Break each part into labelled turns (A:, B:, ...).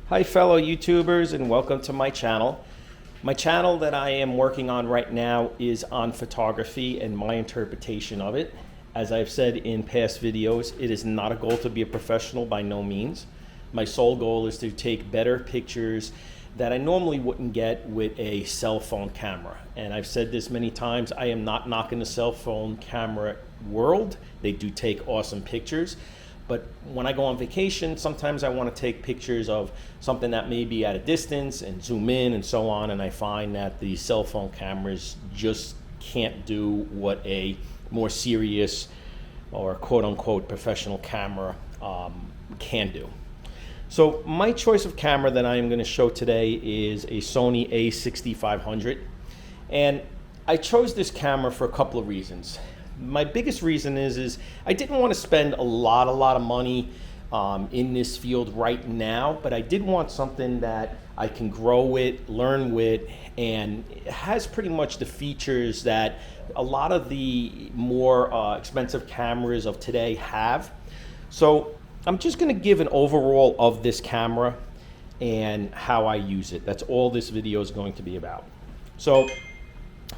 A: Hi fellow YouTubers, and welcome to my channel. My channel that I am working on right now is on photography and my interpretation of it. As I've said in past videos, it is not a goal to be a professional by no means. My sole goal is to take better pictures that I normally wouldn't get with a cell phone camera. And I've said this many times, I am not knocking the cell phone camera world. They do take awesome pictures. But when I go on vacation, sometimes I want to take pictures of something that may be at a distance and zoom in and so on. And I find that the cell phone cameras just can't do what a more serious or quote unquote professional camera can do. So my choice of camera that I am going to show today is a Sony a6500. And I chose this camera for a couple of reasons. My biggest reason is I didn't want to spend a lot of money in this field right now, but I did want something that I can grow with, learn with, and it has pretty much the features that a lot of the more expensive cameras of today have. So I'm just going to give an overall of this camera and how I use it. That's all this video is going to be about. So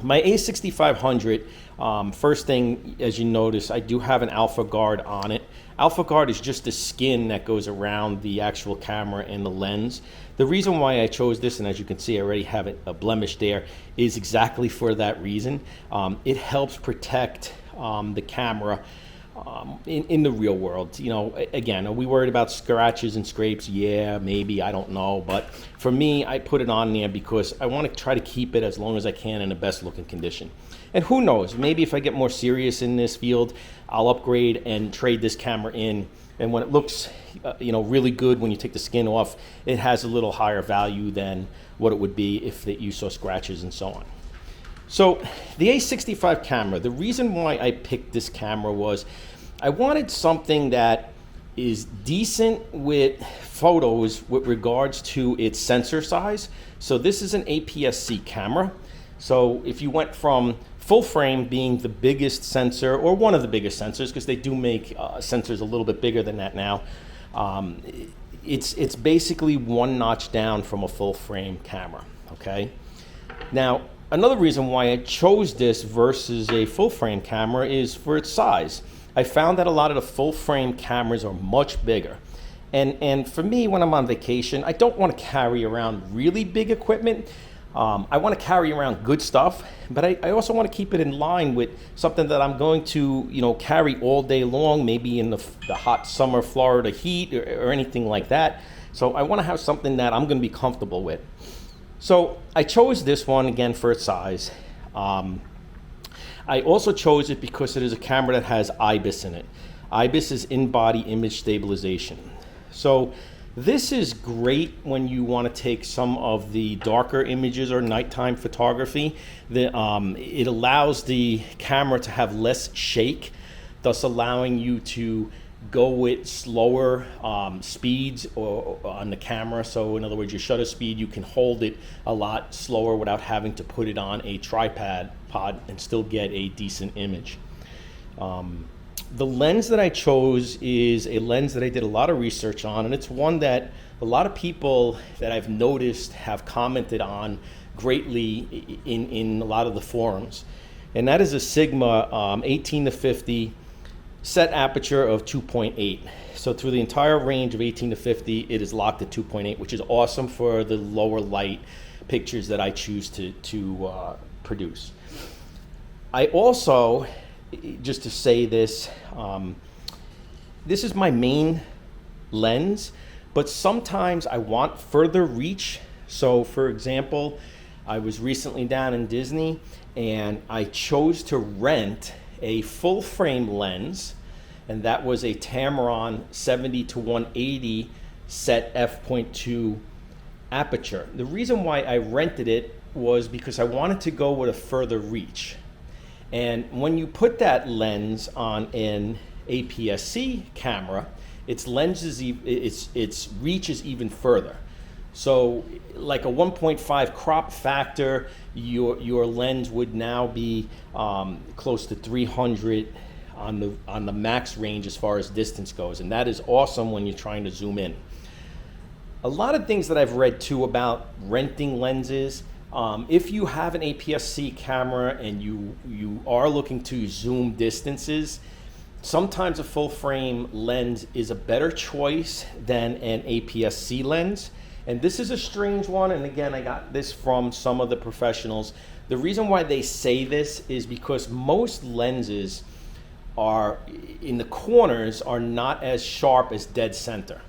A: my a6500, first thing, as you notice, I do have an alpha guard on it. Alpha guard is just the skin that goes around the actual camera and the lens. The reason why I chose this, and as you can see I already have a blemish there, is exactly for that reason. It helps protect the camera in the real world. You know, again, are we worried about scratches and scrapes? Yeah, maybe, I don't know. But for me, I put it on there because I want to try to keep it as long as I can in the best looking condition. And who knows, maybe if I get more serious in this field, I'll upgrade and trade this camera in. And when it looks, really good, when you take the skin off, it has a little higher value than what it would be if you saw scratches and so on. So the a65 camera, the reason why I picked this camera was I wanted something that is decent with photos with regards to its sensor size. So this is an APS-C camera. So if you went from full frame being the biggest sensor, or one of the biggest sensors, because they do make sensors a little bit bigger than that now, it's basically one notch down from a full frame camera, okay? Now, another reason why I chose this versus a full frame camera is for its size. I found that a lot of the full frame cameras are much bigger. And for me, when I'm on vacation, I don't want to carry around really big equipment. I want to carry around good stuff, but I also want to keep it in line with something that I'm going to, carry all day long, maybe in the hot summer Florida heat or anything like that. So I want to have something that I'm going to be comfortable with. So I chose this one again for its size. I also chose it because it is a camera that has IBIS in it. IBIS is in-body image stabilization. So this is great when you want to take some of the darker images or nighttime photography. It allows the camera to have less shake, thus allowing you to go with slower speeds or on the camera. So in other words, your shutter speed, you can hold it a lot slower without having to put it on a tripod and still get a decent image. The lens that I chose is a lens that I did a lot of research on, and it's one that a lot of people that I've noticed have commented on greatly in a lot of the forums. And that is a Sigma 18-50 set aperture of 2.8. So through the entire range of 18 to 50, it is locked at 2.8, which is awesome for the lower light pictures that I choose to produce. I also, just to say this, this is my main lens, but sometimes I want further reach. So for example, I was recently down in Disney and I chose to rent a full frame lens, and that was a Tamron 70 to 180 set f2.8 aperture. The reason why I rented it was because I wanted to go with a further reach. And when you put that lens on an APS-C camera, its reach is even further. So like a 1.5 crop factor, your lens would now be close to 300 on the max range as far as distance goes, and that is awesome when you're trying to zoom in. A lot of things that I've read too about renting lenses. If you have an APS-C camera and you are looking to zoom distances, sometimes a full frame lens is a better choice than an APS-C lens. And this is a strange one, and again, I got this from some of the professionals. The reason why they say this is because most lenses are in the corners are not as sharp as dead center.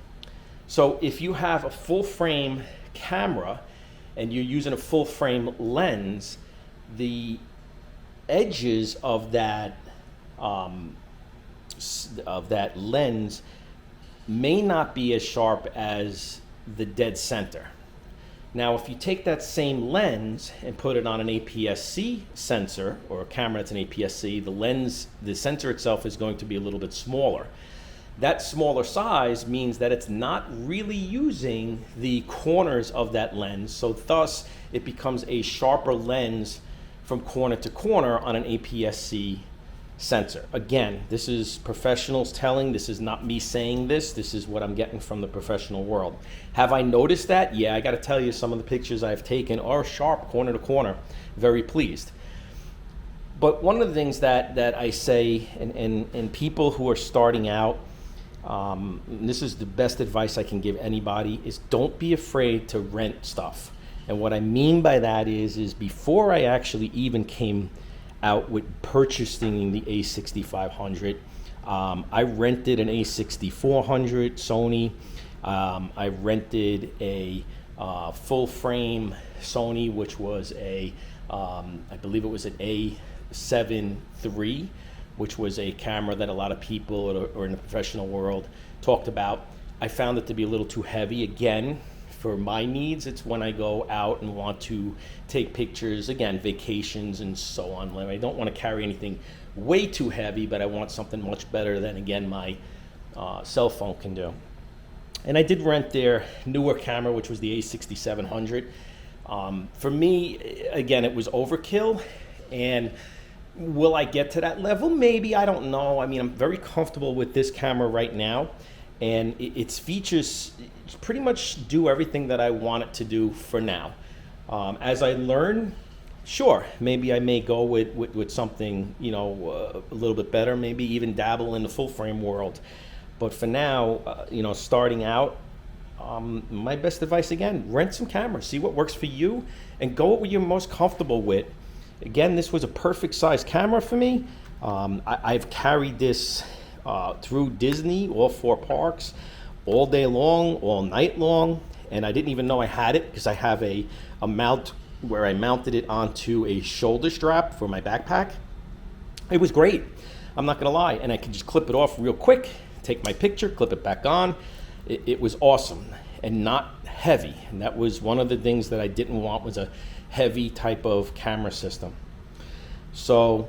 A: So if you have a full frame camera and you're using a full frame lens, the edges of that lens may not be as sharp as the dead center. Now, if you take that same lens and put it on an APS-C sensor or a camera that's an APS-C, the sensor itself is going to be a little bit smaller. That smaller size means that it's not really using the corners of that lens, so thus it becomes a sharper lens from corner to corner on an APS-C sensor. Again, this is professionals telling, this is not me saying this is what I'm getting from the professional world. Have I noticed that? Yeah, I got to tell you, some of the pictures I've taken are sharp corner to corner. Very pleased. But one of the things that I say, and people who are starting out, and this is the best advice I can give anybody, is don't be afraid to rent stuff. And what I mean by that is before I actually even came out with purchasing the a6500, I rented an a6400 Sony. I rented a full frame Sony, which was I believe it was an a7 III, which was a camera that a lot of people or in the professional world talked about. I found it to be a little too heavy. Again, for my needs, it's when I go out and want to take pictures, again, vacations and so on. I don't want to carry anything way too heavy, but I want something much better than, again, my cell phone can do. And I did rent their newer camera, which was the a6700. For me, again, it was overkill. And will I get to that level? Maybe, I don't know. I mean, I'm very comfortable with this camera right now. And its features pretty much do everything that I want it to do for now. As I learn, sure, maybe I may go with something, a little bit better, maybe even dabble in the full frame world. But for now, starting out, my best advice, again, rent some cameras, see what works for you, and go what you're most comfortable with. Again, this was a perfect size camera for me. I've carried this through Disney, all 4 parks, all day long, all night long, and I didn't even know I had it because I have a mount where I mounted it onto a shoulder strap for my backpack. It was great, I'm not gonna lie, and I could just clip it off real quick, take my picture, clip it back on. It was awesome and not heavy, and that was one of the things that I didn't want, was a heavy type of camera system. So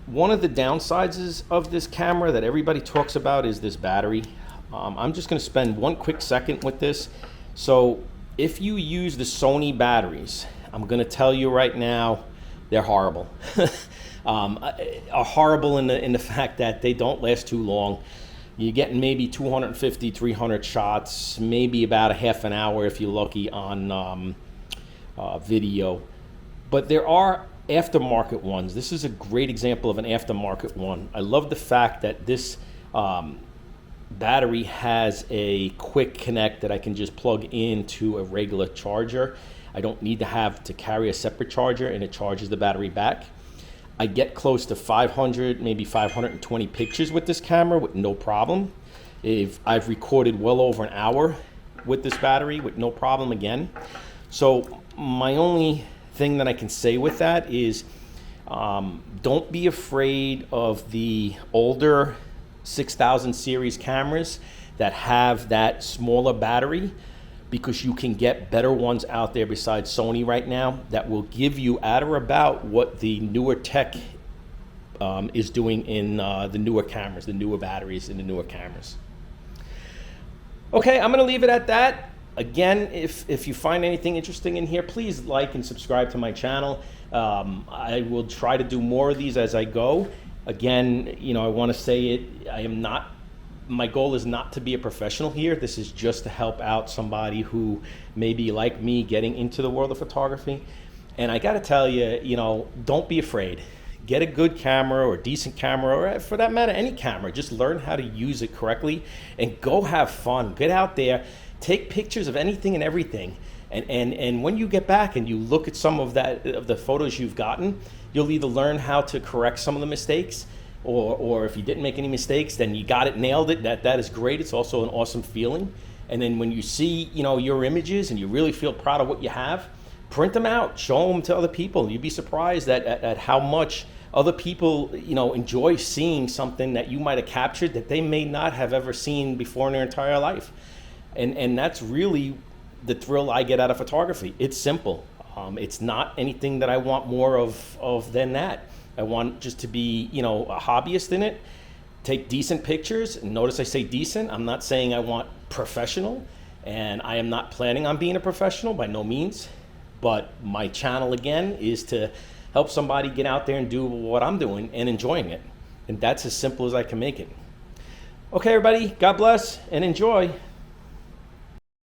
A: one of the downsides of this camera that everybody talks about is this battery. I'm just going to spend one quick second with this. So if you use the Sony batteries, I'm going to tell you right now, they're horrible. Are horrible in the fact that they don't last too long. You're getting maybe 250, 300 shots, maybe about a half an hour if you're lucky on video. But there are aftermarket ones. This is a great example of an aftermarket one. I love the fact that this battery has a quick connect that I can just plug into a regular charger. I don't need to have to carry a separate charger, and it charges the battery back. I get close to 500, maybe 520 pictures with this camera with no problem. I've recorded well over an hour with this battery with no problem again. So my only thing that I can say with that is don't be afraid of the older 6000 series cameras that have that smaller battery, because you can get better ones out there besides Sony right now that will give you at or about what the newer tech is doing in the newer cameras, the newer batteries in the newer cameras. Okay, I'm gonna leave it at that. Again, if you find anything interesting in here, please like and subscribe to my channel. I will try to do more of these as I go. Again, I want to say it, I am not My goal is not to be a professional here. This is just to help out somebody who may be like me, getting into the world of photography. And I got to tell you, don't be afraid. Get a good camera or decent camera, or for that matter, any camera. Just learn how to use it correctly and go have fun. Get out there, take pictures of anything and everything. And when you get back and you look at some of the photos you've gotten, you'll either learn how to correct some of the mistakes, or if you didn't make any mistakes, then you got it, nailed it. That is great. It's also an awesome feeling. And then when you see, your images and you really feel proud of what you have, print them out, show them to other people. You'd be surprised at how much other people, enjoy seeing something that you might have captured that they may not have ever seen before in their entire life. And that's really the thrill I get out of photography. It's simple. It's not anything that I want more of than that. I want just to be, a hobbyist in it, take decent pictures. And notice I say decent. I'm not saying I want professional, and I am not planning on being a professional by no means. But my channel, again, is to help somebody get out there and do what I'm doing and enjoying it. And that's as simple as I can make it. Okay, everybody, God bless and enjoy.